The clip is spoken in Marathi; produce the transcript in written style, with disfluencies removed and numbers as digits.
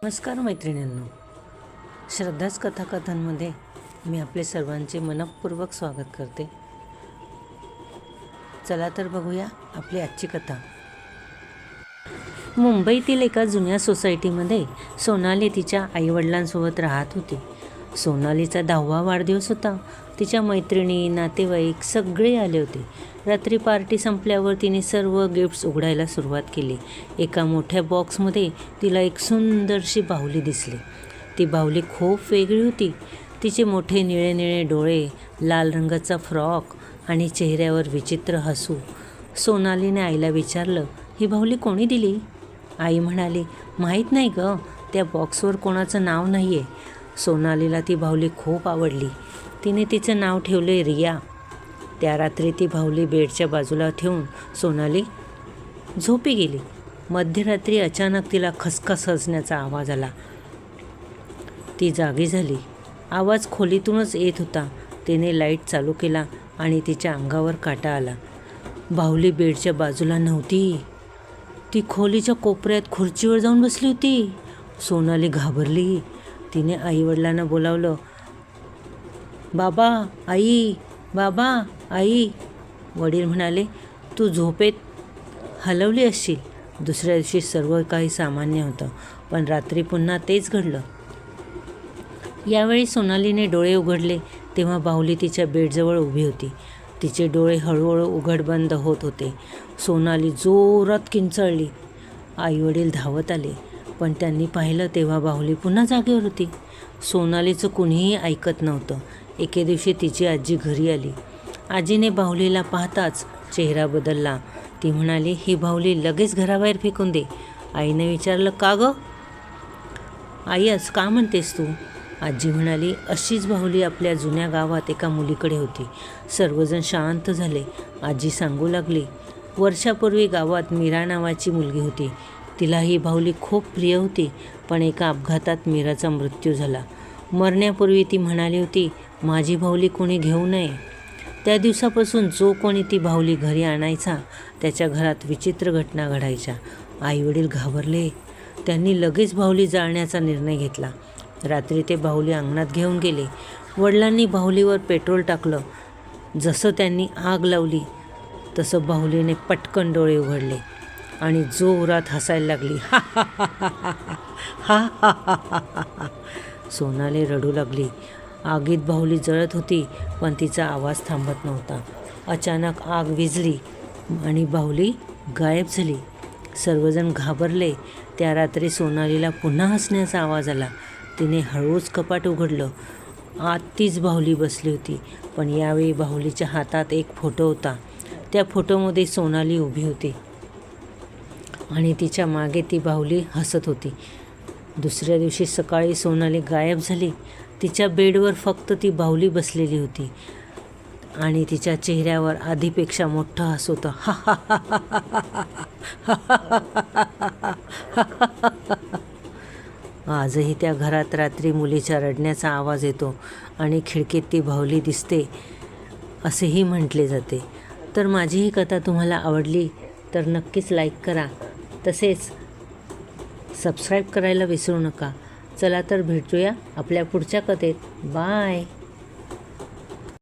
नमस्कार मैत्रिणींनो, श्रद्धाच कथाकथांमध्ये मी आपले सर्वांचे मनःपूर्वक स्वागत करते. चला तर बघूया आपली आजची कथा. मुंबईतील एका जुन्या सोसायटीमध्ये सोनाली तिच्या आईवडिलांसोबत राहत होती. सोनालीचा 10वा वाढदिवस होता. तिच्या मैत्रिणी, नातेवाईक सगळे आले होते. रात्री पार्टी संपल्यावर तिने सर्व गिफ्ट्स उघडायला सुरुवात केली. एका मोठ्या बॉक्समध्ये तिला एक सुंदरशी बाहुली दिसली. ती बाहुली खूप वेगळी होती. तिचे मोठे निळे निळे डोळे, लाल रंगाचा फ्रॉक आणि चेहऱ्यावर विचित्र हसू. सोनालीने आईला विचारलं, ही बाहुली कोणी दिली? आई म्हणाली, माहीत नाही गं, त्या बॉक्सवर कोणाचं नाव नाही आहे. सोनालीला ती बाहुली खूप आवडली. तिने तिचं नाव ठेवले रिया. त्या रात्री ती बाहुली बेडच्या बाजूला ठेवून सोनाली झोपी गेली. मध्यरात्री अचानक तिला खसखस हसण्याचा आवाज आला. ती जागी झाली. आवाज खोलीतूनच येत होता. तिने लाईट चालू केला आणि तिच्या अंगावर काटा आला. बाहुली बेडच्या बाजूला नव्हती. ती खोलीच्या कोपऱ्यात खुर्चीवर जाऊन बसली होती. सोनाली घाबरली. तिने आईवडिलांना बोलावलं, बाबा, आई, बाबा, आई. वडील म्हणाले, तू झोपेत हलवली असशील. दुसऱ्या दिवशी सर्व काही सामान्य होतं, पण रात्री पुन्हा तेच घडलं. यावेळी सोनालीने डोळे उघडले तेव्हा बाहुली तिच्या बेडजवळ उभी होती. तिचे डोळे हळूहळू उघड बंद होत होते. सोनाली जोरात किंचाळली. आईवडील धावत आले, पण त्यांनी पाहिलं तेव्हा बाहुली पुन्हा जागेवर होती. सोनालीचं कुणीही ऐकत नव्हतं. एके दिवशी तिची आजी घरी आली. आजीने बाहुलीला पाहताच चेहरा बदलला. ती म्हणाली, ही बाहुली लगेच घराबाहेर फेकून दे. आईने विचारलं, का गं आई, आज का म्हणतेस तू? आजी म्हणाली, अशीच बाहुली आपल्या जुन्या गावात एका मुलीकडे होती. सर्वजण शांत झाले. आजी सांगू लागली, वर्षापूर्वी गावात मीरा नावाची मुलगी होती. तिला ही बाहुली खूप प्रिय होती, पण एका अपघातात मीराचा मृत्यू झाला. मरण्यापूर्वी ती म्हणाली होती, माझी बाहुली कोणी घेऊ नये. त्या दिवसापासून जो कोणी ती बाहुली घरी आणायचा त्याच्या घरात विचित्र घटना घडायच्या. आईवडील घाबरले. त्यांनी लगेच बाहुली जाळण्याचा निर्णय घेतला. रात्री ते बाहुली अंगणात घेऊन गेले. वडिलांनी बाहुलीवर पेट्रोल टाकलं. जसं त्यांनी आग लावली तसं बाहुलीने पटकन डोळे उघडले आणि जोरात हसायला लागली. हा हा हा हा हा हा हा हा. सोनाली रडू लागली. आगीत बाहुली जळत होती, पण तिचा आवाज थांबत नव्हता. अचानक आग विझली आणि बाहुली गायब झाली. सर्वजण घाबरले. त्या रात्री सोनालीला पुन्हा हसण्याचा आवाज आला. तिने हळूच कपाट उघडलं. आत तीच बाहुली बसली होती, पण यावेळी बाहुलीच्या हातात एक फोटो होता. त्या फोटोमध्ये सोनाली उभी होती आणि तिच्या मागे ती बाहुली हसत होती. दुसऱ्या दिवशी सकाळी सोनाली गायब झाली. तिच्या बेडवर फक्त ती बाहुली बसलेली होती आणि तिच्या चेहऱ्यावर आधीपेक्षा मोठं हसू होतं. हा हा हा हा हा. आजही त्या घरात रात्री मुलीच्या रडण्याचा आवाज येतो आणि खिडकीत ती बाहुली दिसते असेही म्हटले जाते. तर माझी ही कथा तुम्हाला आवडली तर नक्कीच लाईक करा. तसेच सबस्क्राईब करायला विसरू नका. चला तर भेटूया आपल्या पुढच्या कथेत. बाय.